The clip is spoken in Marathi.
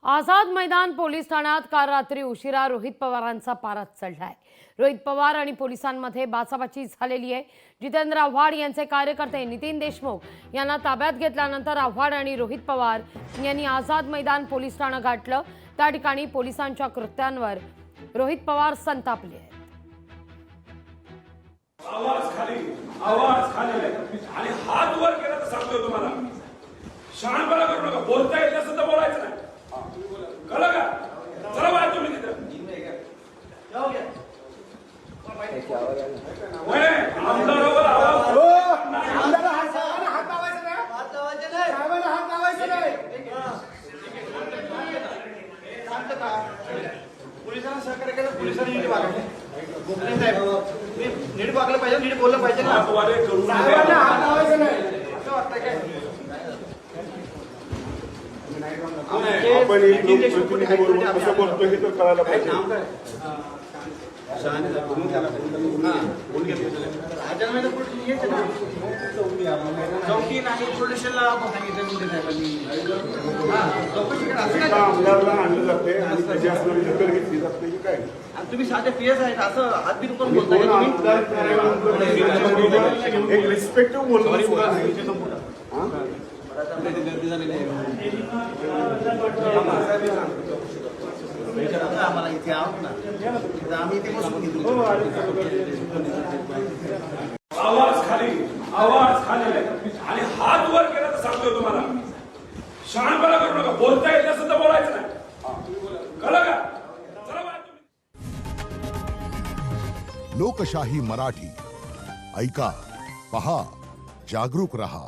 आझाद मैदान पोलीस ठाण्यात काल रात्री उशिरा रोहित पवारांचा पारा चढलाय। रोहित पवार आणि पोलिसांमध्ये बाचाबाची झालेली आहे। जितेंद्र आव्हाड यांचे कार्यकर्ते नितीन देशमुख यांना ताब्यात घेतल्यानंतर आव्हाड आणि रोहित पवार यांनी आझाद मैदान पोलीस ठाणं गाठलं। त्या ठिकाणी पोलिसांच्या कृत्यांवर रोहित पवार संतापले आहेत। आवाज खाली आणि हात वर केला तर सांगतोय तुम्हाला, शहाणपणा करू नका। बोलता येत नसेल तर बोलायचं नाही, कळलं का? चला बाहेर तुम्ही तिथं। आमदारावर आवाज हात लावायचं नाही। शांत का? पोलिसांना सहकार्य केलं, पोलिसांनी नीट वागले। गोखले साहेब नीट वागलं पाहिजे, नीट बोललं पाहिजे ना। हातवारे करू नका, हात लावायचं नाही असं वाटतंय काय? आपण एक प्रतिनिधीबरोबर कसं बोलतोय हे तर कळायला पाहिजे। चौकी नाही पोलिसांना आमदारला आणलं जाते आणि त्याची असणारी दखल घेतली जात नाही काय? तुम्ही साधे पीएस आहेत असं हात बिन करून बोलताय तुम्ही? एक रिस्पेक्टिव्ह बोलणं आम्हाला इथे आहोत ना, आम्ही इथे बसून घेतो। आवाज खाली आणि हात वर केला तर सांगतोय तुम्हाला, शहाणपणा करू नका। बोलता येत नसेल तर बोलायचं नाही, कळलं का? चला बाहेर तुम्ही। लोकशाही मराठी ऐका, पहा, जागरूक रहा।